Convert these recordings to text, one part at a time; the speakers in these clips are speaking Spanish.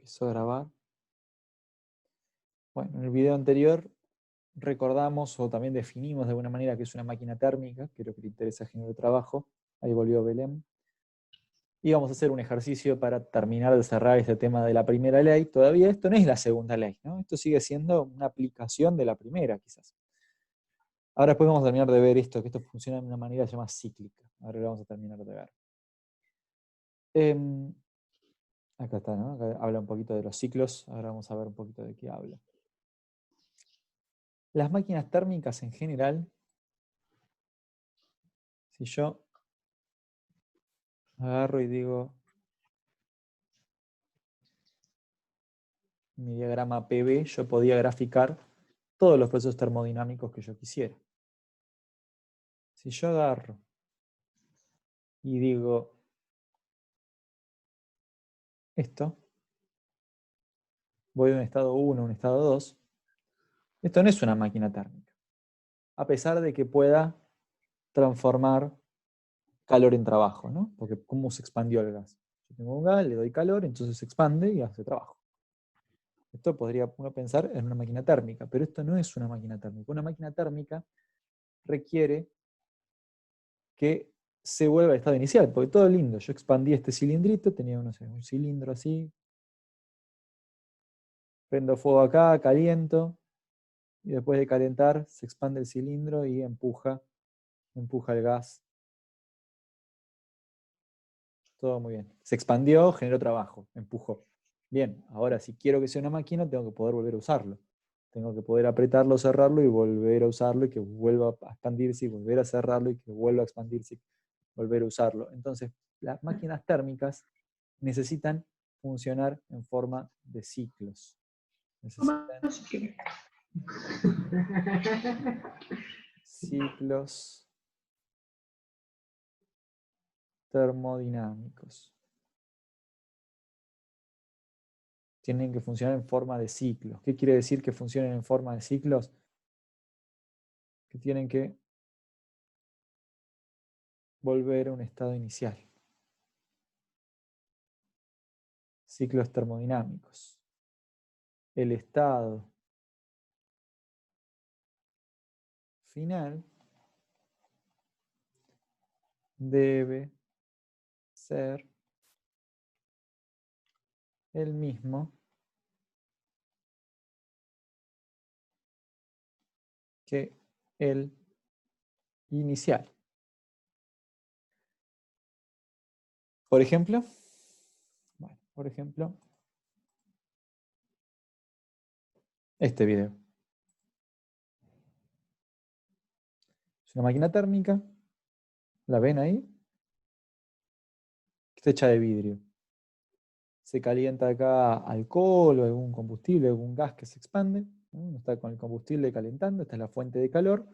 Empezó a grabar. Bueno, en el video anterior recordamos o también definimos de alguna manera que es una máquina térmica, que es lo que le interesa a Género de Trabajo. Ahí volvió Belén. Y vamos a hacer un ejercicio para terminar de cerrar este tema de la primera ley. Todavía esto no es la segunda ley, ¿no? Esto sigue siendo una aplicación de la primera, quizás. Ahora después vamos a terminar de ver esto, que esto funciona de una manera que se llama cíclica. Ahora lo vamos a terminar de ver. Acá está, ¿no? Acá habla un poquito de los ciclos. Ahora vamos a ver un poquito de qué habla. Las máquinas térmicas en general, si yo agarro y digo mi diagrama PV, yo podía graficar todos los procesos termodinámicos que yo quisiera. Si yo agarro y digo esto, voy de un estado 1 a un estado 2, esto no es una máquina térmica, a pesar de que pueda transformar calor en trabajo, ¿no? Porque ¿cómo se expandió el gas? Yo tengo un gas, le doy calor, entonces se expande y hace trabajo. Esto podría uno pensar en una máquina térmica, pero esto no es una máquina térmica. Una máquina térmica requiere que se vuelva al estado inicial, porque todo lindo. Yo expandí este cilindrito, tenía no sé, un cilindro así, prendo fuego acá, caliento, y después de calentar se expande el cilindro y empuja el gas. Todo muy bien. Se expandió, generó trabajo, empujó. Bien, ahora si quiero que sea una máquina, tengo que poder volver a usarlo. Tengo que poder apretarlo, cerrarlo y volver a usarlo y que vuelva a expandirse y volver a cerrarlo y que vuelva a expandirse y volver a usarlo. Entonces, las máquinas térmicas necesitan funcionar en forma de ciclos. Necesitan ciclos termodinámicos. Tienen que funcionar en forma de ciclos. ¿Qué quiere decir que funcionen en forma de ciclos? Que tienen que volver a un estado inicial. Ciclos termodinámicos. El estado final debe ser el mismo que el inicial. Por ejemplo, este video. Es una máquina térmica, ¿la ven ahí? Está hecha de vidrio. Se calienta acá alcohol o algún combustible, algún gas que se expande. Uno está con el combustible calentando, esta es la fuente de calor.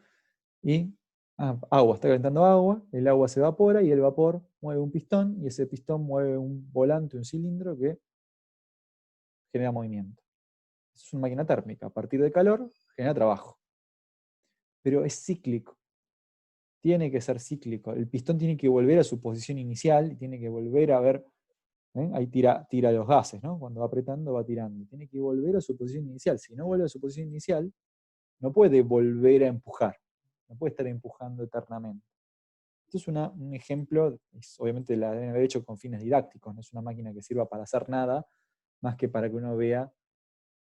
Y agua, está calentando agua, el agua se evapora y el vapor mueve un pistón y ese pistón mueve un volante, un cilindro que genera movimiento. Eso es una máquina térmica. A partir de calor genera trabajo. Pero es cíclico. Tiene que ser cíclico. El pistón tiene que volver a su posición inicial y tiene que volver a ver. Ahí tira los gases, ¿no? Cuando va apretando va tirando. Tiene que volver a su posición inicial. Si no vuelve a su posición inicial, no puede volver a empujar. No puede estar empujando eternamente. Esto es un ejemplo, obviamente la deben haber hecho con fines didácticos, no es una máquina que sirva para hacer nada, más que para que uno vea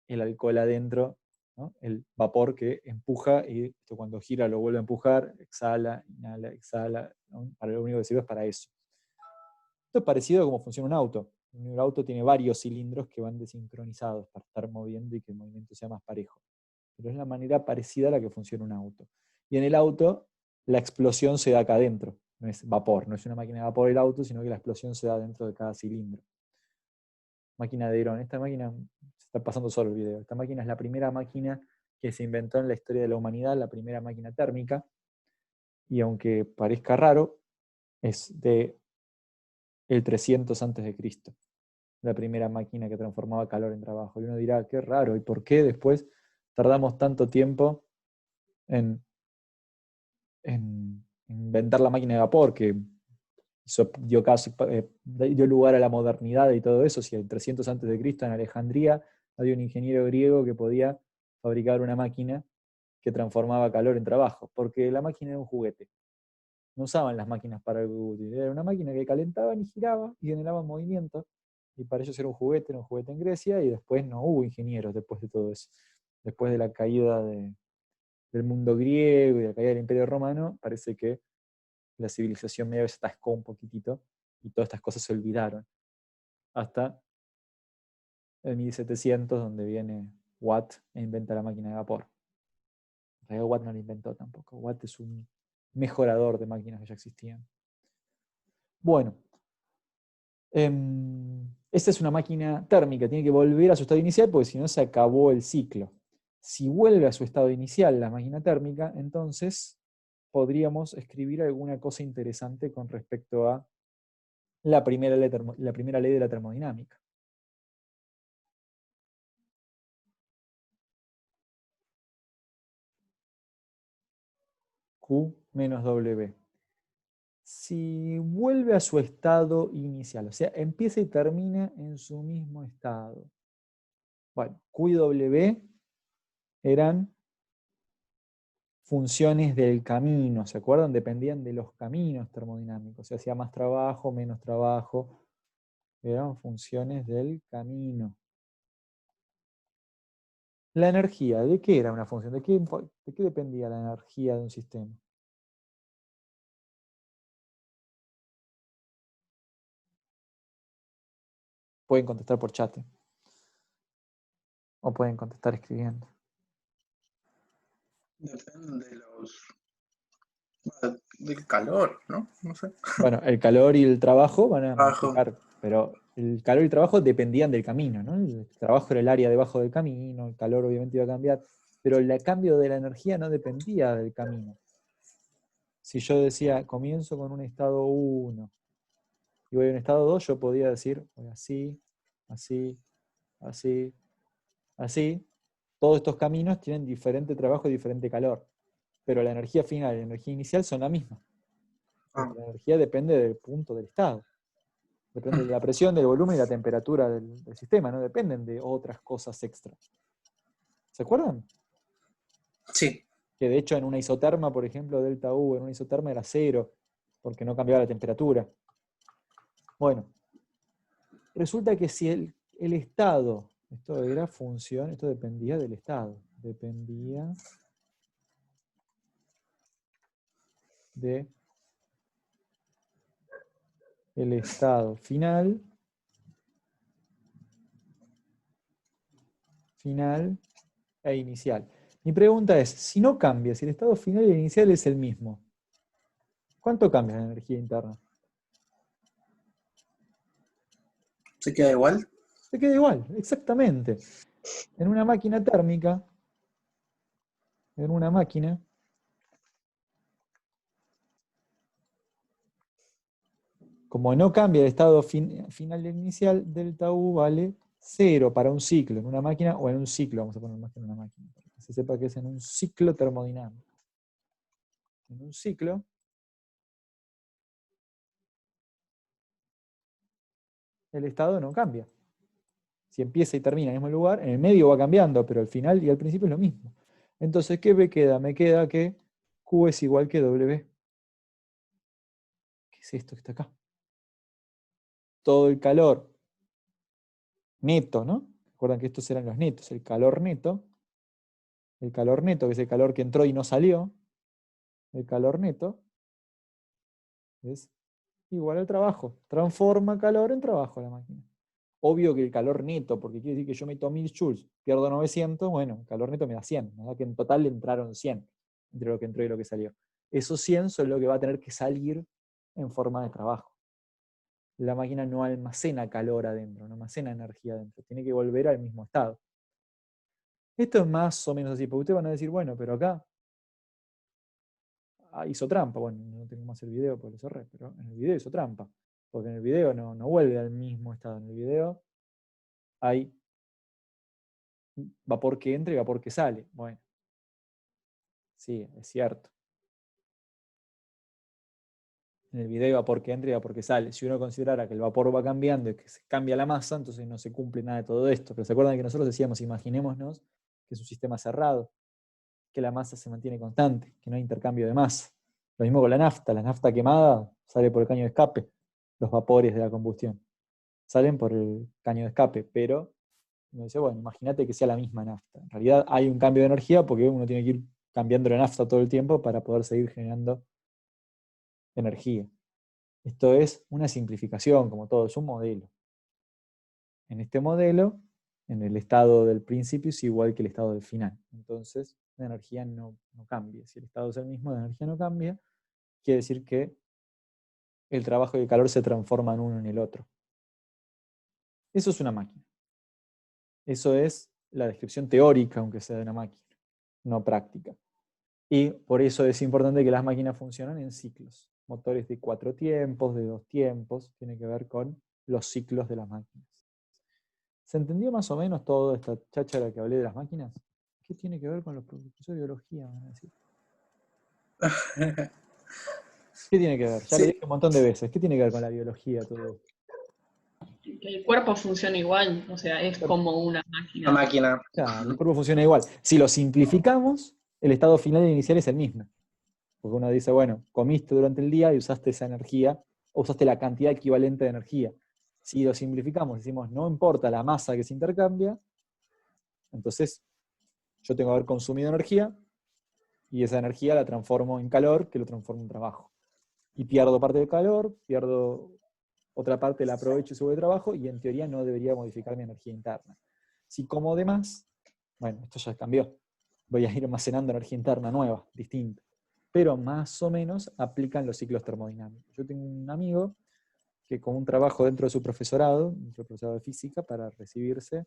el alcohol adentro, ¿no? El vapor que empuja y esto cuando gira lo vuelve a empujar, exhala, inhala, exhala, ¿no? Para lo único que sirve es para eso. Esto es parecido a cómo funciona un auto. Un auto tiene varios cilindros que van desincronizados para estar moviendo y que el movimiento sea más parejo. Pero es la manera parecida a la que funciona un auto. Y en el auto, la explosión se da acá adentro. No es vapor, no es una máquina de vapor el auto, sino que la explosión se da dentro de cada cilindro. Máquina de Herón. Esta máquina, se está pasando solo el video, esta máquina es la primera máquina que se inventó en la historia de la humanidad, la primera máquina térmica, y aunque parezca raro, es de el 300 a.C., la primera máquina que transformaba calor en trabajo. Y uno dirá, qué raro, ¿y por qué después tardamos tanto tiempo en inventar la máquina de vapor, que Eso dio lugar a la modernidad y todo eso. Si en 300 a.C. en Alejandría había un ingeniero griego que podía fabricar una máquina que transformaba calor en trabajo, porque la máquina era un juguete. No usaban las máquinas para algo útil. Era una máquina que calentaban y giraba y generaban movimiento. Y para ellos era un juguete en Grecia, y después no hubo ingenieros después de todo eso. Después de la caída del mundo griego y la caída del Imperio Romano, parece que la civilización medio se atascó un poquitito y todas estas cosas se olvidaron. Hasta el 1700, donde viene Watt e inventa la máquina de vapor. En realidad Watt no la inventó tampoco. Watt es un mejorador de máquinas que ya existían. Bueno, esta es una máquina térmica, tiene que volver a su estado inicial porque si no se acabó el ciclo. Si vuelve a su estado inicial la máquina térmica, entonces podríamos escribir alguna cosa interesante con respecto a la primera ley de la termodinámica. Q menos W. Si vuelve a su estado inicial, o sea, empieza y termina en su mismo estado. Bueno, Q y W eran funciones del camino, ¿se acuerdan? Dependían de los caminos termodinámicos. Se hacía más trabajo, menos trabajo. Eran funciones del camino. La energía, ¿de qué era una función? ¿De qué dependía la energía de un sistema? Pueden contestar por chat, o pueden contestar escribiendo. Depende de del calor, ¿no? No sé. Bueno, el calor y el trabajo van a modificar, pero el calor y el trabajo dependían del camino, ¿no? El trabajo era el área debajo del camino, el calor obviamente iba a cambiar, pero el cambio de la energía no dependía del camino. Si yo decía, comienzo con un estado 1 y voy a un estado 2, yo podía decir, voy así, así, así, así. Todos estos caminos tienen diferente trabajo y diferente calor, pero la energía final y la energía inicial son la misma, porque la energía depende del punto del estado. Depende de la presión, del volumen y la temperatura del sistema, no dependen de otras cosas extra. ¿Se acuerdan? Sí. Que de hecho en una isoterma, por ejemplo, delta U, en una isoterma era 0, porque no cambiaba la temperatura. Bueno, resulta que si el estado, esto era función, esto dependía del estado, dependía de el estado final e inicial. Mi pregunta es, si no cambia, si el estado final y el inicial es el mismo, ¿cuánto cambia la energía interna? ¿Se queda igual? Se queda igual, exactamente. En una máquina térmica, en una máquina, como no cambia el estado final y inicial, delta U vale 0 para un ciclo en una máquina, o en un ciclo, vamos a poner más que en una máquina, para que se sepa que es en un ciclo termodinámico. En un ciclo, el estado no cambia. Si empieza y termina en el mismo lugar, en el medio va cambiando, pero al final y al principio es lo mismo. Entonces, ¿qué me queda? Me queda que Q es igual que W. ¿Qué es esto que está acá? Todo el calor neto, ¿no? Recuerdan que estos eran los netos, el calor neto, que es el calor que entró y no salió, el calor neto es igual al trabajo. Transforma calor en trabajo la máquina. Obvio que el calor neto, porque quiere decir que yo meto 1000 joules, pierdo 900, bueno, el calor neto me da 100, ¿no? Que en total entraron 100 entre lo que entró y lo que salió. Esos 100 son lo que va a tener que salir en forma de trabajo. La máquina no almacena calor adentro, no almacena energía adentro, tiene que volver al mismo estado. Esto es más o menos así, porque ustedes van a decir, bueno, pero acá hizo trampa. Bueno, no tengo más el video porque lo cerré, pero en el video hizo trampa. Porque en el video no vuelve al mismo estado. En el video hay vapor que entra y vapor que sale. Bueno, sí, es cierto. en el video de vapor que entra y vapor que sale. Si uno considerara que el vapor va cambiando y que se cambia la masa, entonces no se cumple nada de todo esto. Pero ¿se acuerdan que nosotros decíamos, imaginémonos que es un sistema cerrado, que la masa se mantiene constante, que no hay intercambio de masa? Lo mismo con la nafta quemada sale por el caño de escape, los vapores de la combustión salen por el caño de escape, pero uno dice, bueno, imagínate que sea la misma nafta. En realidad hay un cambio de energía porque uno tiene que ir cambiando la nafta todo el tiempo para poder seguir generando energía. Esto es una simplificación, como todo, es un modelo. En este modelo, en el estado del principio es igual que el estado del final. Entonces, la energía no cambia. Si el estado es el mismo, la energía no cambia. Quiere decir que el trabajo y el calor se transforman uno en el otro. Eso es una máquina. Eso es la descripción teórica, aunque sea de una máquina, no práctica. Y por eso es importante que las máquinas funcionen en ciclos. Motores de 4 tiempos, de 2 tiempos, tiene que ver con los ciclos de las máquinas. ¿Se entendió más o menos toda esta cháchara que hablé de las máquinas? ¿Qué tiene que ver con los profesores de biología? Van a decir. ¿Qué tiene que ver? Ya lo Sí, dije un montón de veces. ¿Qué tiene que ver con la biología todo esto? Que el cuerpo funciona igual, o sea, es como una la máquina. máquina. Claro, el cuerpo funciona igual. Si lo simplificamos, el estado final e inicial es el mismo. Porque uno dice, bueno, comiste durante el día y usaste esa energía, o usaste la cantidad equivalente de energía. Si lo simplificamos, decimos, no importa la masa que se intercambia, entonces yo tengo que haber consumido energía y esa energía la transformo en calor, que lo transformo en trabajo. Y pierdo parte del calor, pierdo otra parte, la aprovecho y subo de trabajo, y en teoría no debería modificar mi energía interna. Si como de más, bueno, esto ya cambió. Voy a ir almacenando energía interna nueva, distinta. Pero más o menos aplican los ciclos termodinámicos. Yo tengo un amigo que con un trabajo dentro de su profesorado, dentro del profesorado de física, para recibirse,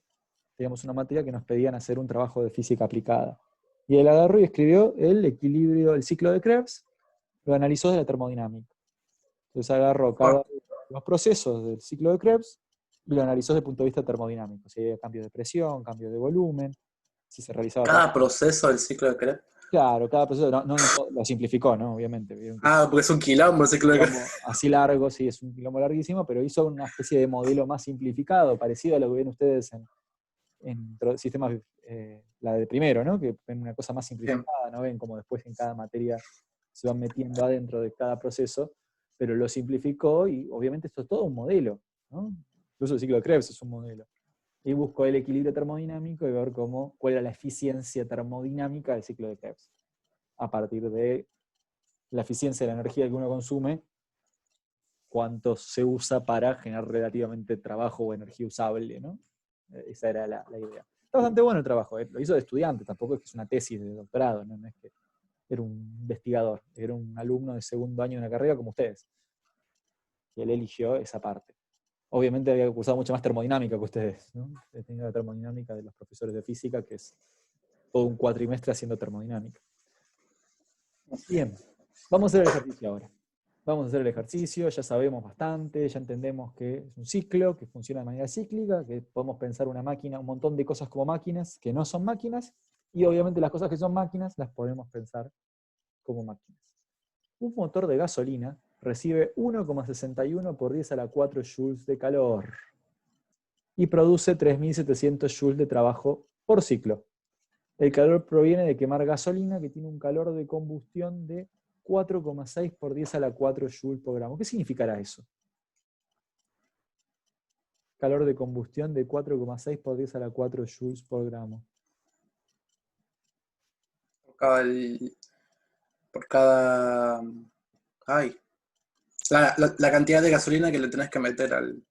teníamos una materia que nos pedían hacer un trabajo de física aplicada. Y él agarró y escribió el equilibrio, el ciclo de Krebs, lo analizó de la termodinámica. Entonces agarró cada Oh, uno de los procesos del ciclo de Krebs y lo analizó desde el punto de vista termodinámico. Si había cambios de presión, cambios de volumen, si se realizaba cada trabajo. proceso del ciclo de Krebs. Claro, cada proceso, no en todo, lo simplificó, ¿no? Obviamente. Vieron que es Ah, porque es un quilombo el un ciclo de Krebs. quilombo así largo, sí, es un quilombo larguísimo, pero hizo una especie de modelo más simplificado, parecido a lo que ven ustedes en sistemas, la de primero, ¿no? Que ven una cosa más Bien. simplificada, ¿no? Ven como después en cada materia se van metiendo adentro de cada proceso, pero lo simplificó y obviamente esto es todo un modelo, ¿no? Incluso el ciclo de Krebs es un modelo. Y buscó el equilibrio termodinámico y ver cuál era la eficiencia termodinámica del ciclo de Krebs. A partir de la eficiencia de la energía que uno consume, cuánto se usa para generar relativamente trabajo o energía usable, ¿no? Esa era la idea. Está bastante bueno el trabajo, lo hizo de estudiante, tampoco es que es una tesis de doctorado, no es que era un investigador, era un alumno de segundo año de una carrera como ustedes. Y él eligió esa parte. Obviamente había cursado mucho más termodinámica que ustedes, ¿no? He tenido la termodinámica de los profesores de física, que es todo un cuatrimestre haciendo termodinámica. Bien, vamos a hacer el ejercicio ahora. Vamos a hacer el ejercicio, ya sabemos bastante, ya entendemos que es un ciclo, que funciona de manera cíclica, que podemos pensar una máquina, un montón de cosas como máquinas que no son máquinas, y obviamente las cosas que son máquinas las podemos pensar como máquinas. Un motor de gasolina recibe 1,61 por 10 a la 4 joules de calor y produce 3.700 joules de trabajo por ciclo. El calor proviene de quemar gasolina, que tiene un calor de combustión de 4,6 por 10 a la 4 joules por gramo. ¿Qué significará eso? Calor de combustión de 4,6 por 10 a la 4 joules por gramo. Por cada. Ay. La cantidad de gasolina que le tenés que meter al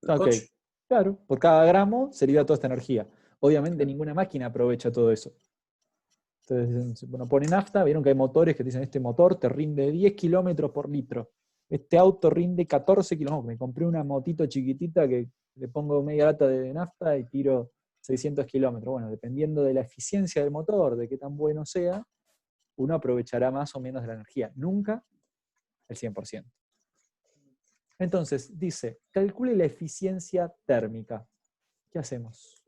Ok, coche. claro, por cada gramo se libera toda esta energía. Obviamente ninguna máquina aprovecha todo eso. Entonces, bueno, pone nafta, vieron que hay motores que dicen, este motor te rinde 10 kilómetros por litro. Este auto rinde 14 kilómetros. Me compré una motito chiquitita que le pongo media lata de nafta y tiro 600 kilómetros. Bueno, dependiendo de la eficiencia del motor, de qué tan bueno sea, uno aprovechará más o menos de la energía. Nunca el 100%. Entonces, dice, calcule la eficiencia térmica. ¿Qué hacemos?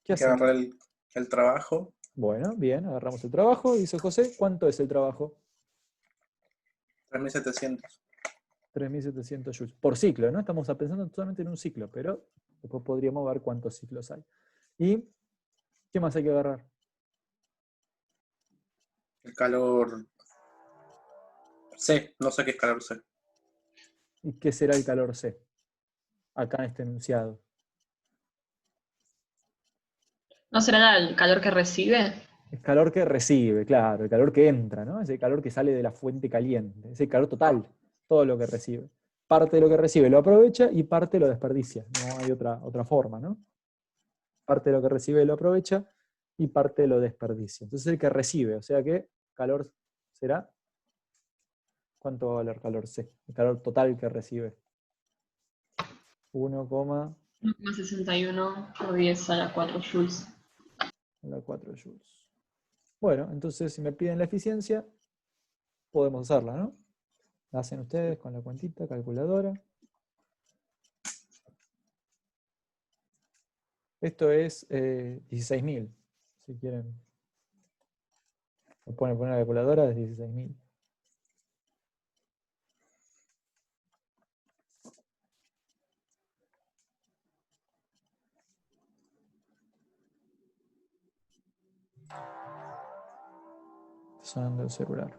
¿Qué Hay que hacemos? agarrar el trabajo Bueno, bien, agarramos el trabajo. Dice José, ¿cuánto es el trabajo? 3700. 3.700 joules. Por ciclo, ¿no? Estamos pensando solamente en un ciclo, pero después podríamos ver cuántos ciclos hay. ¿Y qué más hay que agarrar? El calor C, no sé qué es calor C. ¿Y qué será el calor C? Acá en este enunciado. ¿No será el calor que recibe? El calor que recibe, claro, el calor que entra, ¿no? Es el calor que sale de la fuente caliente, es el calor total, todo lo que recibe. Parte de lo que recibe lo aprovecha y parte lo desperdicia. No hay otra forma, ¿no? Parte de lo que recibe lo aprovecha y parte lo desperdicia. Entonces el que recibe, o sea que calor será, ¿cuánto va a valer calor C? El calor total que recibe. 1,4 1,61 por 10 a la 4 joules. joules. Bueno, entonces si me piden la eficiencia, podemos hacerla, ¿no? La hacen ustedes con la cuentita, calculadora. Esto es 16.000, si quieren. Me poner la calculadora, es 16.000. Está sonando el celular.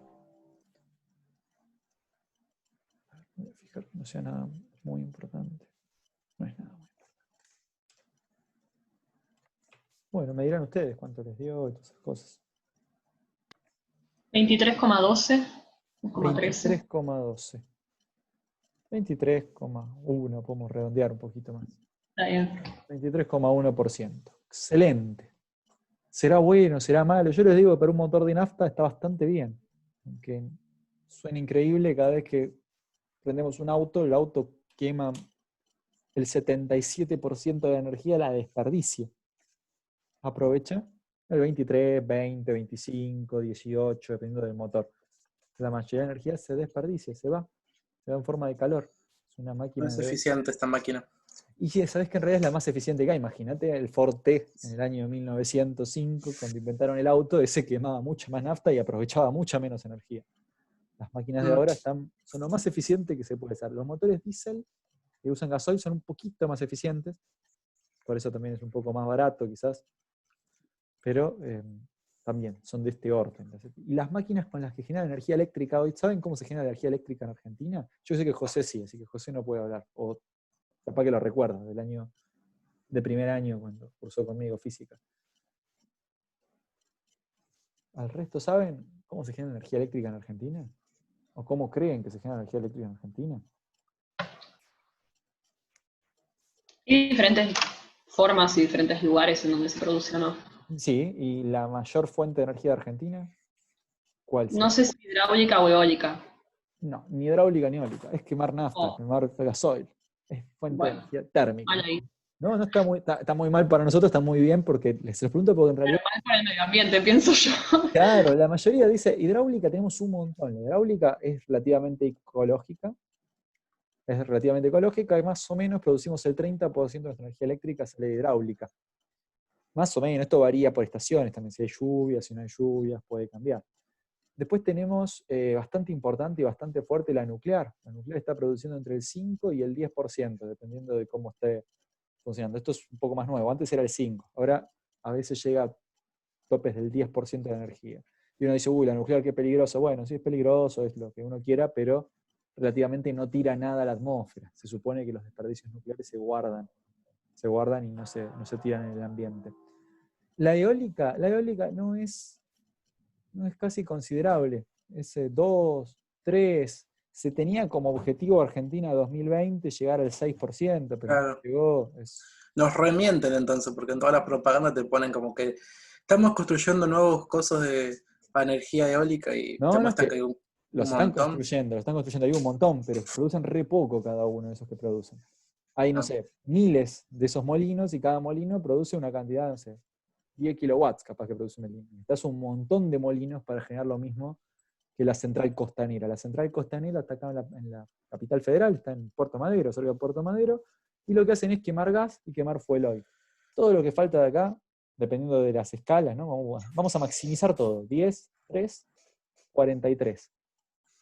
Voy a fijar que no sea nada muy importante. No es nada muy importante. Bueno, me dirán ustedes cuánto les dio y todas esas cosas. 23,12, 13. 23,12. 23,1, podemos redondear un poquito más. Está bien. 23,1%. Excelente. ¿Será bueno? ¿Será malo? Yo les digo que para un motor de nafta está bastante bien. Aunque suena increíble, cada vez que prendemos un auto, el auto quema el 77% de la energía, la desperdicia. Aprovecha el 23, 20, 25, 18, dependiendo del motor. La mayoría de la energía se desperdicia, se va en forma de calor. Es una No máquina es de... eficiente esta máquina. Y sí, sabes que en realidad es la más eficiente que hay. Imagínate el Ford T en el año 1905, cuando inventaron el auto, ese quemaba mucha más nafta y aprovechaba mucha menos energía. Las máquinas de ahora son lo más eficiente que se puede hacer. Los motores diésel que usan gasoil son un poquito más eficientes, por eso también es un poco más barato quizás, pero también son de este orden. Y las máquinas con las que generan energía eléctrica hoy, ¿saben cómo se genera energía eléctrica en Argentina? Yo sé que José sí, así que José no puede hablar, o capaz que lo recuerda, de primer año cuando cursó conmigo física. ¿Al resto saben cómo se genera energía eléctrica en Argentina? ¿O cómo creen que se genera energía eléctrica en Argentina? Y diferentes formas y diferentes lugares en donde se produce o no. Sí, ¿y la mayor fuente de energía de Argentina? ¿Cuál No será? sé si hidráulica o eólica. No, ni hidráulica ni eólica. Es quemar nafta, Oh, quemar gasoil. Es fuente de bueno, energía térmica. mal ahí. No, no está muy mal para nosotros, está muy bien porque les pregunto porque en realidad, Pero mal para el medio ambiente, pienso yo. claro, la mayoría dice hidráulica tenemos un montón. La hidráulica es relativamente ecológica. Es relativamente ecológica y más o menos producimos el 30% de nuestra energía eléctrica sale de hidráulica. Más o menos, esto varía por estaciones también, si hay lluvias, si no hay lluvias, puede cambiar. Después tenemos bastante importante y bastante fuerte la nuclear. La nuclear está produciendo entre el 5 y el 10%, dependiendo de cómo esté funcionando. Esto es un poco más nuevo, antes era el 5, ahora a veces llega a topes del 10% de energía. Y uno dice, uy, la nuclear qué peligroso. Bueno, sí es peligroso, es lo que uno quiera, pero relativamente no tira nada a la atmósfera. Se supone que los desperdicios nucleares se guardan y no se tiran en el ambiente. La eólica no es casi considerable. Es 2, 3. Se tenía como objetivo Argentina 2020 llegar al 6%, pero no Claro. llegó. Nos remienten entonces, porque en toda la propaganda te ponen como que estamos construyendo nuevos cosas para energía eólica y te No es muestran que que hay un los montón. están construyendo, hay un montón, pero producen re poco cada uno de esos que producen. Hay, no Ah, sé, miles de esos molinos y cada molino produce una cantidad, no sé, 10 kilowatts capaz que produce un molino. Necesitas un montón de molinos para generar lo mismo que la central costanera. La central costanera está acá en la capital federal, está en Puerto Madero, cerca de Puerto Madero, y lo que hacen es quemar gas y quemar fuel oil. Todo lo que falta de acá dependiendo de las escalas, ¿no? Vamos a maximizar todo. 10, 3, 43.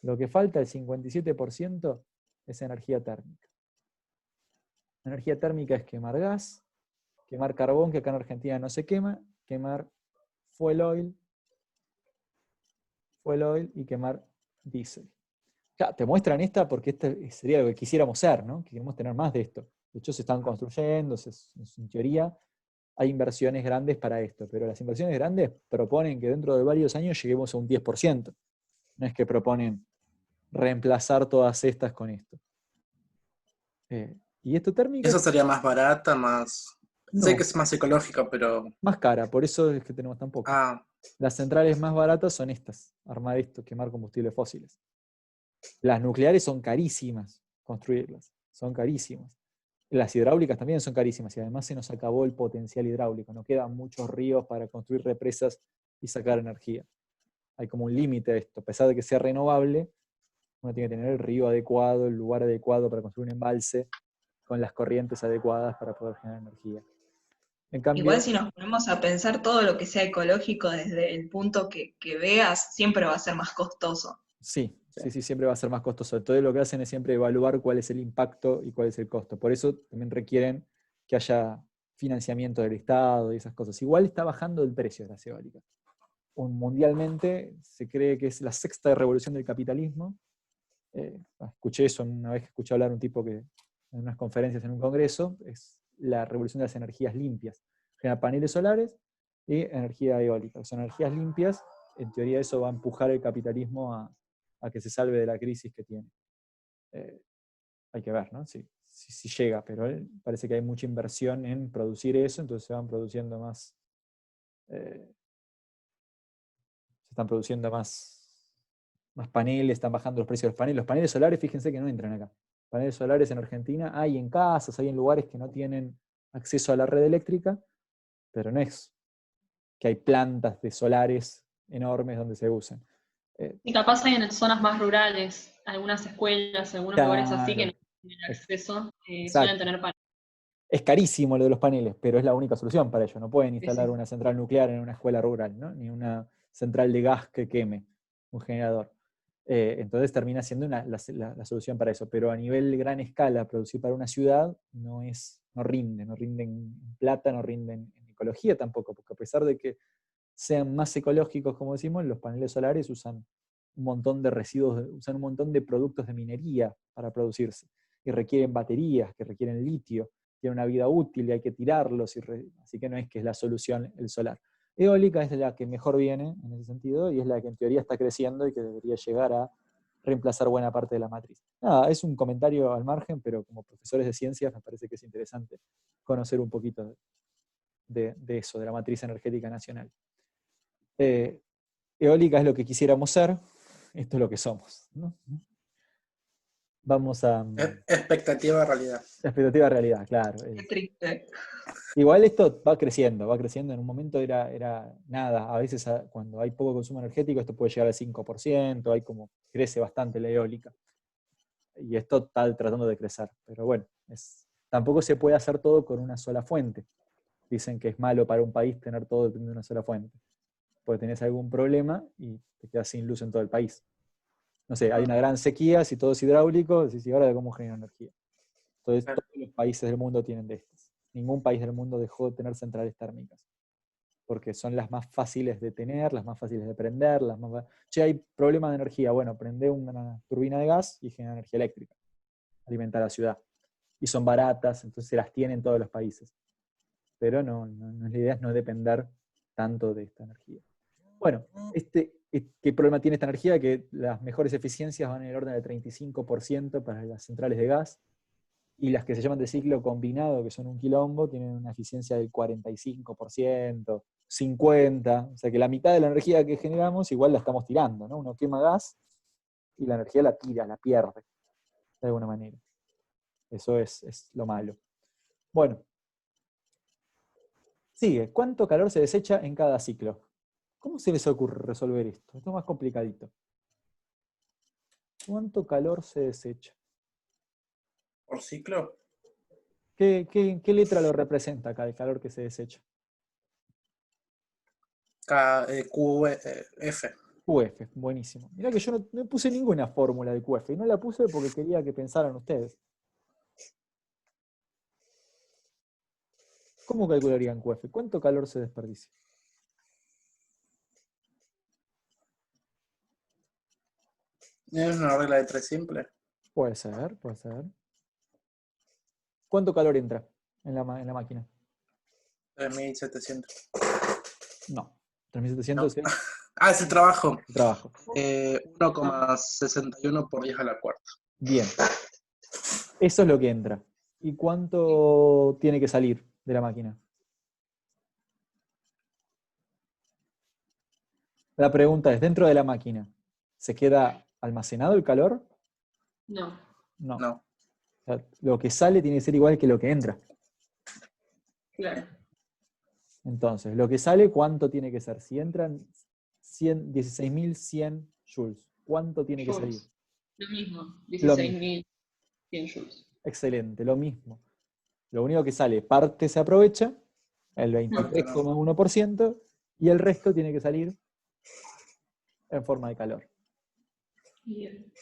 Lo que falta, el 57%, es energía térmica. Energía térmica es quemar gas, quemar carbón, que acá en Argentina no se quema, quemar fuel oil y quemar diésel. Ya, te muestran esta porque este sería lo que quisiéramos ser, ¿no? Queremos tener más de esto. De hecho, se están construyendo, en teoría hay inversiones grandes para esto, pero las inversiones grandes proponen que dentro de varios años lleguemos a un 10%. No es que proponen reemplazar todas estas con esto. Y esto térmica Eso sería más barata, más... Sé no, que es más ecológica, pero... más cara, por eso es que tenemos tan poco. Ah, Las centrales más baratas son estas, armar esto, quemar combustibles fósiles. Las nucleares son carísimas construirlas, son carísimas. Las hidráulicas también son carísimas y además se nos acabó el potencial hidráulico. No quedan muchos ríos para construir represas y sacar energía. Hay como un límite a esto. A pesar de que sea renovable, uno tiene que tener el río adecuado, el lugar adecuado para construir un embalse, con las corrientes adecuadas para poder generar energía. En Igual cambio, si nos ponemos a pensar todo lo que sea ecológico desde el punto que veas, siempre va a ser más costoso. sí, siempre va a ser más costoso. Todo lo que hacen es siempre evaluar cuál es el impacto y cuál es el costo. Por eso también requieren que haya financiamiento del Estado y esas cosas. Igual está bajando el precio de las eólicas. Mundialmente se cree que es la sexta revolución del capitalismo. Escuché eso una vez que escuché hablar a un tipo que en unas conferencias en un congreso, es la revolución de las energías limpias. Genera paneles solares y energía eólica. Son energías limpias, en teoría eso va a empujar el capitalismo a que se salve de la crisis que tiene. Hay que ver, ¿no? Si llega, pero parece que hay mucha inversión en producir eso, entonces se van produciendo más, se están produciendo más paneles, están bajando los precios de los paneles. Los paneles solares, fíjense que no entran acá. Paneles solares en Argentina hay en casas, hay en lugares que no tienen acceso a la red eléctrica, pero no es que hay plantas de solares enormes donde se usan. Y capaz hay en zonas más rurales, algunas escuelas, algunos lugares así que Claro, no tienen acceso, suelen exacto. tener paneles. Es carísimo lo de los paneles, pero es la única solución para ello. No pueden instalar Sí. una central nuclear en una escuela rural, ¿no? Ni una central de gas que queme, un generador. Entonces termina siendo la solución para eso. Pero a nivel gran escala, producir para una ciudad no rinde en plata, no rinde en ecología tampoco, porque a pesar de que sean más ecológicos, como decimos, los paneles solares usan un montón de residuos, usan un montón de productos de minería para producirse, y requieren baterías, que requieren litio, tienen una vida útil y hay que tirarlos, así que no es que es la solución el solar. Eólica es la que mejor viene en ese sentido y es la que en teoría está creciendo y que debería llegar a reemplazar buena parte de la matriz. Nada, es un comentario al margen, pero como profesores de ciencias me parece que es interesante conocer un poquito de eso, de la matriz energética nacional. Eólica es lo que quisiéramos ser, esto es lo que somos, ¿no? Vamos a... expectativa realidad. La expectativa de realidad, claro. Qué triste. Igual esto va creciendo. En un momento era nada. A veces cuando hay poco consumo energético esto puede llegar al 5%, crece bastante la eólica. Y esto está tratando de crecer. Pero bueno, tampoco se puede hacer todo con una sola fuente. Dicen que es malo para un país tener todo dependiendo de una sola fuente. Porque tenés algún problema y te quedas sin luz en todo el país. No sé, hay una gran sequía, si todo es hidráulico, decís, ¿y ahora de cómo genera energía? Entonces, Claro. todos los países del mundo tienen de estas. Ningún país del mundo dejó de tener centrales térmicas, porque son las más fáciles de tener, las más fáciles de prender, Che, hay problema de energía, bueno, prende una turbina de gas y genera energía eléctrica, alimenta a la ciudad. Y son baratas, entonces se las tienen todos los países. Pero la idea es no depender tanto de esta energía. Bueno, ¿qué problema tiene esta energía? Que las mejores eficiencias van en el orden del 35% para las centrales de gas, y las que se llaman de ciclo combinado, que son un quilombo, tienen una eficiencia del 45%, 50%, o sea que la mitad de la energía que generamos igual la estamos tirando, ¿no? Uno quema gas y la energía la tira, la pierde, de alguna manera. Eso es lo malo. Bueno, sigue. ¿Cuánto calor se desecha en cada ciclo? ¿Cómo se les ocurre resolver esto? Esto es más complicadito. ¿Cuánto calor se desecha? ¿Por ciclo? ¿Qué letra lo representa acá, el calor que se desecha? QF. QF, buenísimo. Mirá que yo no puse ninguna fórmula de QF, y no la puse porque quería que pensaran ustedes. ¿Cómo calcularían QF? ¿Cuánto calor se desperdicia? ¿Es una regla de 3 simple? Puede ser, puede ser. ¿Cuánto calor entra en la máquina? 3700. No. 3700 es Ah, ese trabajo. el trabajo. 1,61 por 10 a la cuarta. Bien. Eso es lo que entra. ¿Y cuánto tiene que salir de la máquina? La pregunta es, ¿dentro de la máquina se queda almacenado el calor? No. No. No. O sea, lo que sale tiene que ser igual que lo que entra. Claro. Entonces, lo que sale, ¿cuánto tiene que ser? Si entran 16.100 joules, ¿cuánto tiene que salir? Joules. Lo mismo. Lo mismo. 16.100 joules. Excelente, lo mismo. Lo único que sale, parte se aprovecha, el 23,1%, y el resto tiene que salir en forma de calor. Bien.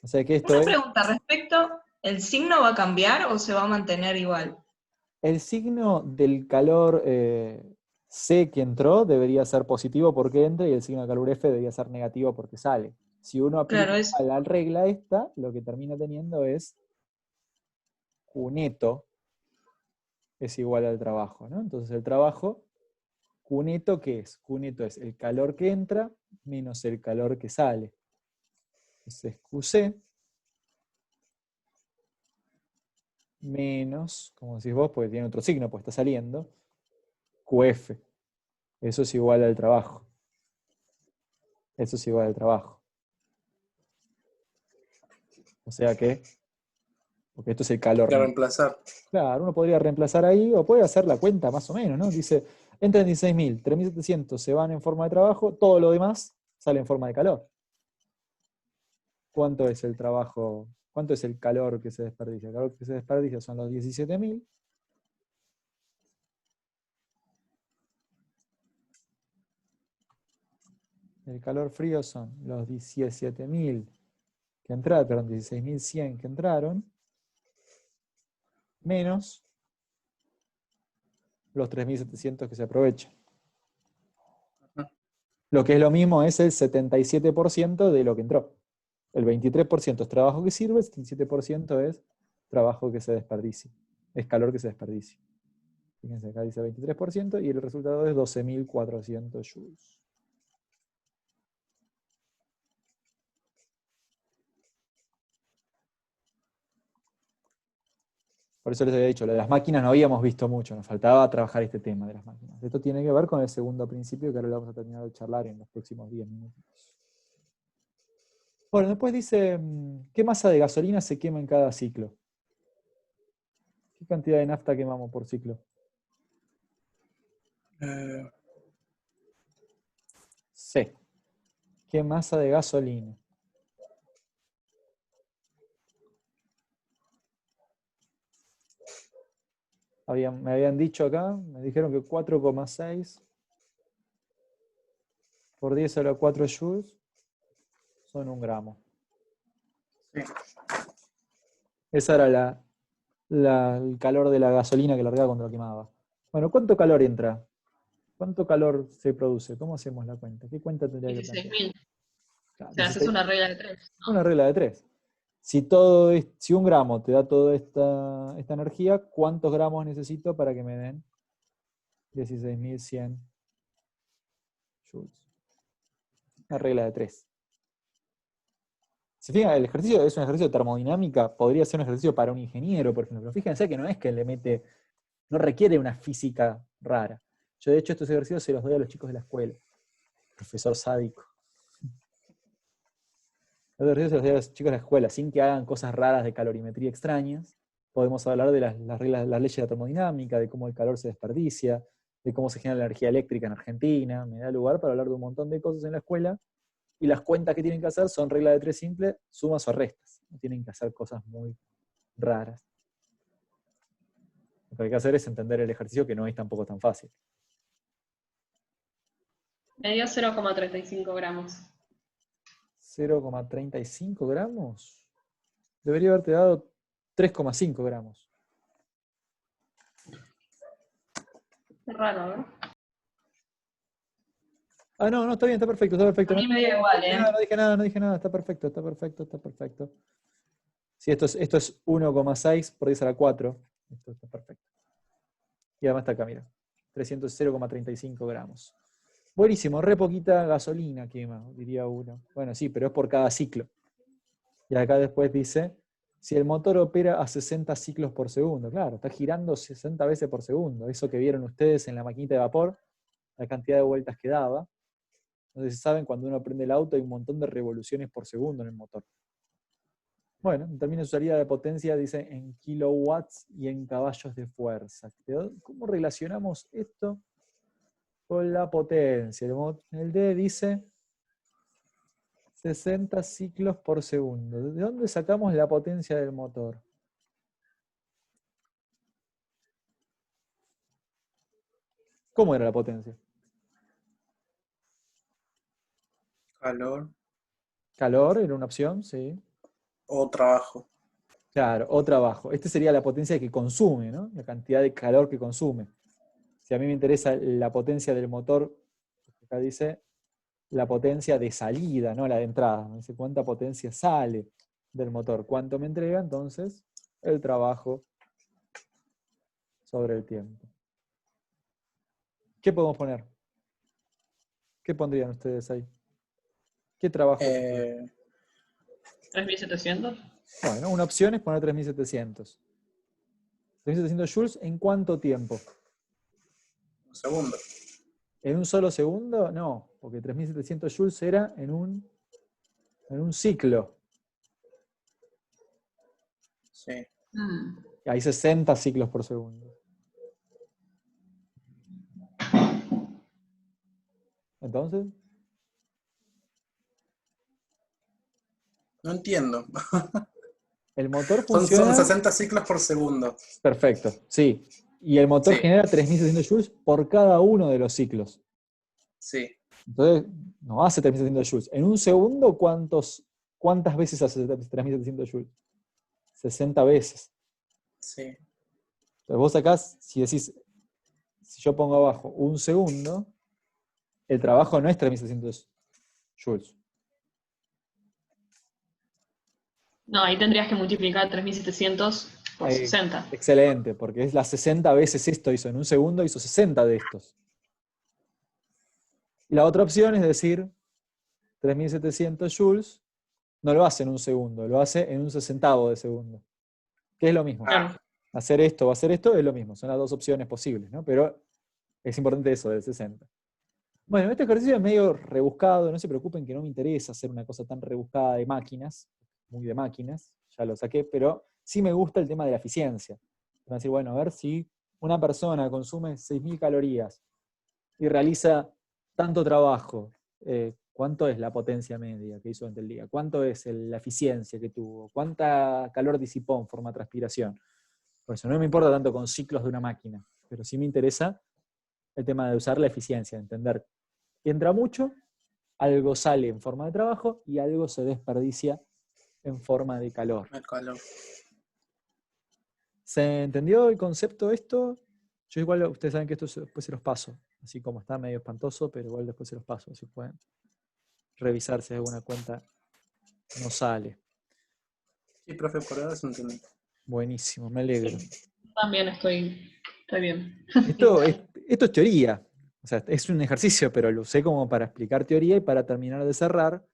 O sea que esto Una es... pregunta respecto, ¿el signo va a cambiar o se va a mantener igual? El signo del calor C que entró debería ser positivo porque entra y el signo de calor F debería ser negativo porque sale. Si uno aplica Claro, es la regla esta, lo que termina teniendo es Q neto es igual al trabajo, ¿no? Entonces el trabajo, Q neto, ¿qué es? Q neto es el calor que entra menos el calor que sale. Entonces QC menos, como decís vos, porque tiene otro signo, pues está saliendo, QF. Eso es igual al trabajo. Eso es igual al trabajo. O sea que, porque esto es el calor. Para reemplazar. Claro, uno podría reemplazar ahí, o puede hacer la cuenta más o menos, ¿no? Dice, entran 16.000, 3.700 se van en forma de trabajo, todo lo demás sale en forma de calor. ¿Cuánto es el trabajo? ¿Cuánto es el calor que se desperdicia? El calor que se desperdicia son los 17.000. El calor frío son los 17.000 que entraron, perdón, 16.100 que entraron, menos los 3.700 que se aprovechan. Lo que es lo mismo es el 77% de lo que entró. El 23% es trabajo que sirve, el 77% es trabajo que se desperdicia. Es calor que se desperdicia. Fíjense, acá dice 23% y el resultado es 12.400 joules. Por eso les había dicho, lo de las máquinas no habíamos visto mucho, nos faltaba trabajar este tema de las máquinas. Esto tiene que ver con el segundo principio que ahora lo vamos a terminar de charlar en los próximos 10 minutos. Bueno, después dice, ¿qué masa de gasolina se quema en cada ciclo? ¿Qué cantidad de nafta quemamos por ciclo? C. ¿Qué masa de gasolina? Me habían dicho acá, me dijeron que 4,6 por 10 a la 4 joules son 1 gramo. Sí. Esa era el calor de la gasolina que largaba cuando lo quemaba. Bueno, ¿cuánto calor entra? ¿Cuánto calor se produce? ¿Cómo hacemos la cuenta? ¿Qué cuenta tendría que plantear? 16.000. Claro, O sea, haces una regla de 3. una regla de 3. Si 1 gramo te da toda esta energía, ¿cuántos gramos necesito para que me den 16.100 joules? Una regla de 3. Si fijan, el ejercicio es un ejercicio de termodinámica, podría ser un ejercicio para un ingeniero, por ejemplo. Pero fíjense que no es que no requiere una física rara. Yo, de hecho, estos ejercicios se los doy a los chicos de la escuela. Profesor sádico. Estos ejercicios se los doy a los chicos de la escuela, sin que hagan cosas raras de calorimetría extrañas. Podemos hablar de las reglas, las leyes de la termodinámica, de cómo el calor se desperdicia, de cómo se genera la energía eléctrica en Argentina. Me da lugar para hablar de un montón de cosas en la escuela. Y las cuentas que tienen que hacer son regla de 3 simple, sumas o restas. No tienen que hacer cosas muy raras. Lo que hay que hacer es entender el ejercicio, que no es tampoco tan fácil. Me dio 0,35 gramos. 0,35 gramos. Debería haberte dado 3,5 gramos. Qué raro, ¿no? Ah, no, está bien, está perfecto, está perfecto. A mí me dio igual, ¿eh? No dije nada, está perfecto, está perfecto, está perfecto. Sí, esto es 1,6 por 10 a la 4. Esto está perfecto. Y además está acá, mira. 0,35 gramos. Buenísimo, re poquita gasolina quema, diría uno. Bueno, sí, pero es por cada ciclo. Y acá después dice, si el motor opera a 60 ciclos por segundo, claro, está girando 60 veces por segundo. Eso que vieron ustedes en la maquinita de vapor, la cantidad de vueltas que daba. Entonces, saben, cuando uno prende el auto hay un montón de revoluciones por segundo en el motor. Bueno, en términos de salida de potencia dice en kilowatts y en caballos de fuerza. ¿Cómo relacionamos esto con la potencia? El D dice 60 ciclos por segundo. ¿De dónde sacamos la potencia del motor? ¿Cómo era la potencia? Calor Calor era una opción, sí. o trabajo. Claro, o trabajo. Esta sería la potencia que consume, ¿no? La cantidad de calor que consume. Si a mí me interesa la potencia del motor, acá dice la potencia de salida, no la de entrada. Me dice cuánta potencia sale del motor, cuánto me entrega, entonces el trabajo sobre el tiempo. ¿Qué podemos poner? ¿Qué pondrían ustedes ahí? ¿Qué trabajo pondrían? 3.700. Bueno, una opción es poner 3700. 3700 joules, ¿en cuánto tiempo? Un segundo. ¿En un solo segundo? No, porque 3700 joules era en un ciclo. Sí. Hay 60 ciclos por segundo. Entonces, No entiendo. el motor Son funciona 60 ciclos por segundo. perfecto, sí. Y el motor Sí, genera 3600 joules por cada uno de los ciclos. sí. Entonces, no hace 3700 joules. En un segundo, ¿cuántas veces hace 3700 joules? 60 veces. Sí. Entonces vos sacás, si decís, si yo pongo abajo un segundo, el trabajo no es 3700 joules. No, ahí tendrías que multiplicar 3.700 por 60. Excelente, porque es las 60 veces esto hizo en un segundo, hizo 60 de estos. Y la otra opción es decir, 3700 joules no lo hace en un segundo, lo hace en un sesentavo de segundo. Que es lo mismo. Claro. Hacer esto o hacer esto es lo mismo, son las dos opciones posibles, ¿no? Pero es importante eso del 60. Bueno, este ejercicio es medio rebuscado, no se preocupen que no me interesa hacer una cosa tan rebuscada de máquinas, muy de máquinas, ya lo saqué, pero sí me gusta el tema de la eficiencia. Van a decir, bueno, a ver si una persona consume 6000 calorías y realiza tanto trabajo, ¿cuánto es la potencia media que hizo durante el día? ¿Cuánto es la eficiencia que tuvo? ¿Cuánta calor disipó en forma de transpiración? Por eso no me importa tanto con ciclos de una máquina, pero sí me interesa el tema de usar la eficiencia, entender que entra mucho, algo sale en forma de trabajo y algo se desperdicia en forma de calor. El calor. ¿Se entendió el concepto de esto? Yo igual, ustedes saben que esto después se los paso, así como está medio espantoso, pero igual después se los paso, así pueden revisar si alguna cuenta no sale. Sí, profe, por ahora se entiende. Buenísimo, me alegro. También estoy bien. Esto es teoría, o sea, es un ejercicio, pero lo usé como para explicar teoría y para terminar de cerrar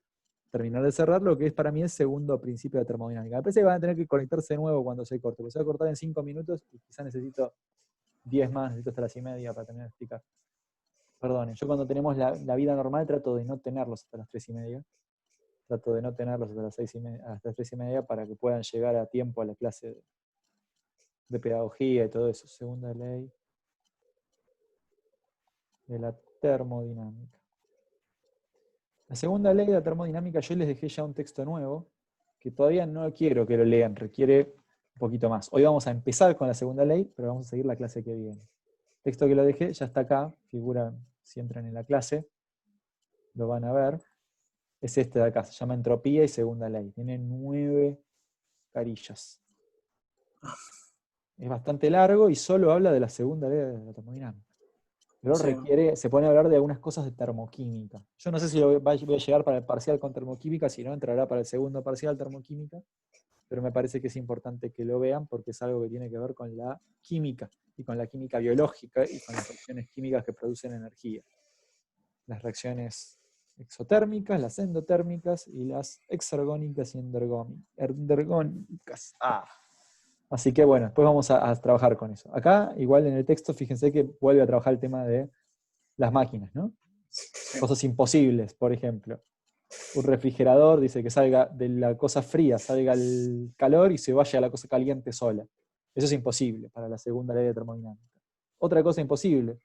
lo que es para mí el segundo principio de termodinámica. Me parece que van a tener que conectarse de nuevo cuando se corte, porque se va a cortar en 5 minutos y quizás necesito 10 más, necesito hasta las 1:30 para terminar de explicar. Perdonen, yo cuando tenemos la vida normal trato de no tenerlos hasta las 3:30. Trato de no tenerlos hasta las 6:30, hasta las 3:30 para que puedan llegar a tiempo a la clase de pedagogía y todo eso. Segunda ley de la termodinámica. La segunda ley de la termodinámica, yo les dejé ya un texto nuevo, que todavía no quiero que lo lean, requiere un poquito más. Hoy vamos a empezar con la segunda ley, pero vamos a seguir la clase que viene. El texto que lo dejé ya está acá, figura si entran en la clase. lo van a ver, es este de acá, se llama entropía y segunda ley. Tiene 9 carillas. Es bastante largo y solo habla de la segunda ley de la termodinámica. Pero Sí. se pone a hablar de algunas cosas de termoquímica. Yo no sé si voy a llegar para el parcial con termoquímica, si no entrará para el segundo parcial termoquímica, pero me parece que es importante que lo vean porque es algo que tiene que ver con la química, y con la química biológica, y con las reacciones químicas que producen energía. Las reacciones exotérmicas, las endotérmicas, y las exergónicas y endergónicas. Así que bueno, después vamos a trabajar con eso. Acá, igual en el texto, fíjense que vuelve a trabajar el tema de las máquinas, ¿no? Cosas imposibles, por ejemplo. Un refrigerador dice que salga de la cosa fría, salga el calor y se vaya a la cosa caliente sola. Eso es imposible para la segunda ley de termodinámica. Otra cosa imposible,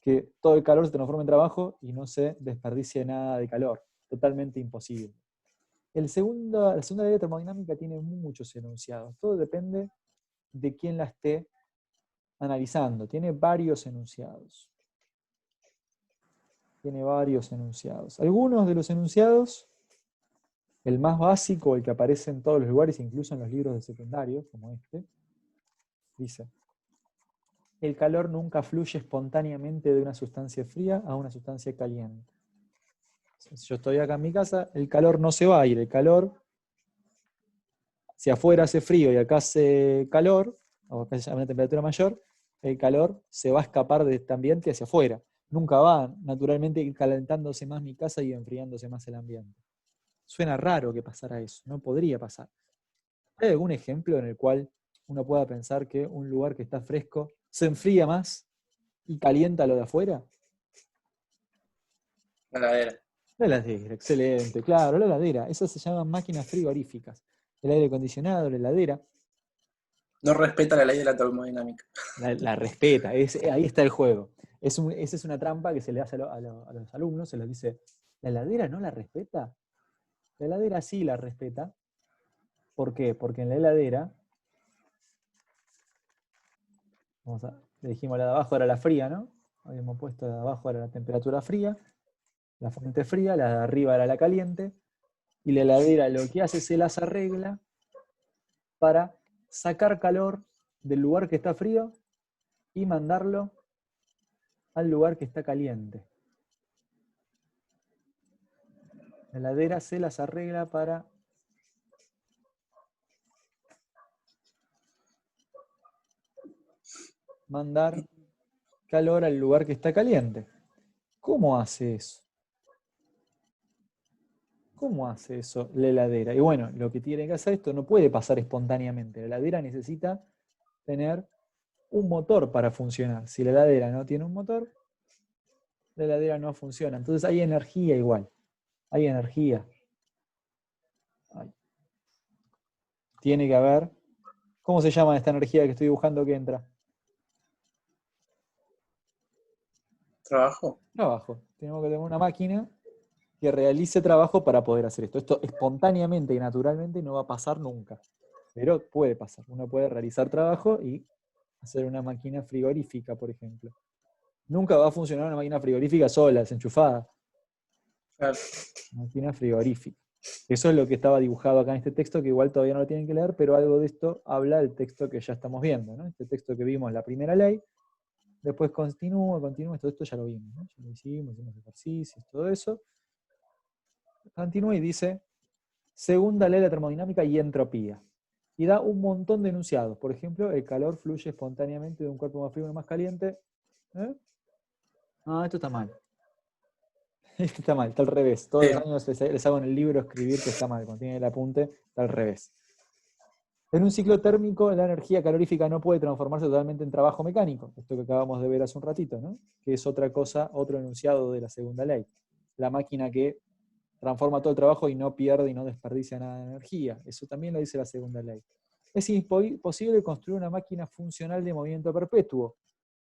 que todo el calor se transforme en trabajo y no se desperdicie nada de calor. Totalmente imposible. La segunda ley de termodinámica tiene muchos enunciados. Todo depende de quién la esté analizando. Tiene varios enunciados. Algunos de los enunciados, el más básico, el que aparece en todos los lugares, incluso en los libros de secundario, como este, dice: el calor nunca fluye espontáneamente de una sustancia fría a una sustancia caliente. Si yo estoy acá en mi casa, el calor no se va a ir. El calor, si afuera hace frío y acá hace calor, o acá hay una temperatura mayor, el calor se va a escapar de este ambiente hacia afuera. Nunca va naturalmente ir calentándose más mi casa y enfriándose más el ambiente. Suena raro que pasara eso, no podría pasar. ¿Hay algún ejemplo en el cual uno pueda pensar que un lugar que está fresco se enfría más y calienta lo de afuera? La heladera. La heladera, excelente, claro, la heladera. Esas se llaman máquinas frigoríficas. El aire acondicionado, la heladera, No respeta la ley de la termodinámica. la respeta. Ahí está el juego. Esa es una trampa que se le hace a los alumnos, se les dice: ¿la heladera no la respeta? La heladera sí la respeta. ¿Por qué? Porque en la heladera, le dijimos la de abajo era la fría, ¿no? Habíamos puesto la de abajo era la temperatura fría, la fuente fría, la de arriba era la caliente, y la heladera lo que hace, se las arregla para sacar calor del lugar que está frío y mandarlo al lugar que está caliente. La heladera se las arregla para mandar calor al lugar que está caliente. ¿Cómo hace eso? ¿Cómo hace eso la heladera? Y bueno, lo que tiene que hacer, esto no puede pasar espontáneamente. La heladera necesita tener un motor para funcionar. Si la heladera no tiene un motor, la heladera no funciona. Entonces hay energía igual. Hay energía. Tiene que haber. ¿Cómo se llama esta energía que estoy dibujando que entra? ¿Trabajo? Trabajo. Tenemos que tener una máquina que realice trabajo para poder hacer esto. Esto espontáneamente y naturalmente no va a pasar nunca. Pero puede pasar. Uno puede realizar trabajo y hacer una máquina frigorífica, por ejemplo. Nunca va a funcionar una máquina frigorífica sola, desenchufada. Claro. Máquina frigorífica. Eso es lo que estaba dibujado acá en este texto, que igual todavía no lo tienen que leer, pero algo de esto habla el texto que ya estamos viendo, ¿no? Este texto que vimos, la primera ley, después continúa, todo esto ya lo vimos, ¿no? Ya lo hicimos ejercicios, todo eso. Continúa y dice: segunda ley de la termodinámica y entropía. Y da un montón de enunciados. Por ejemplo, el calor fluye espontáneamente de un cuerpo más frío a uno más caliente. Esto está mal. Esto está mal, está al revés. Todos los años les hago en el libro escribir que está mal. Cuando tienen el apunte, está al revés. En un ciclo térmico, la energía calorífica no puede transformarse totalmente en trabajo mecánico. Esto que acabamos de ver hace un ratito, ¿no? Que es otra cosa, otro enunciado de la segunda ley. La máquina que transforma todo el trabajo y no pierde y no desperdicia nada de energía. Eso también lo dice la segunda ley. Es imposible construir una máquina funcional de movimiento perpetuo.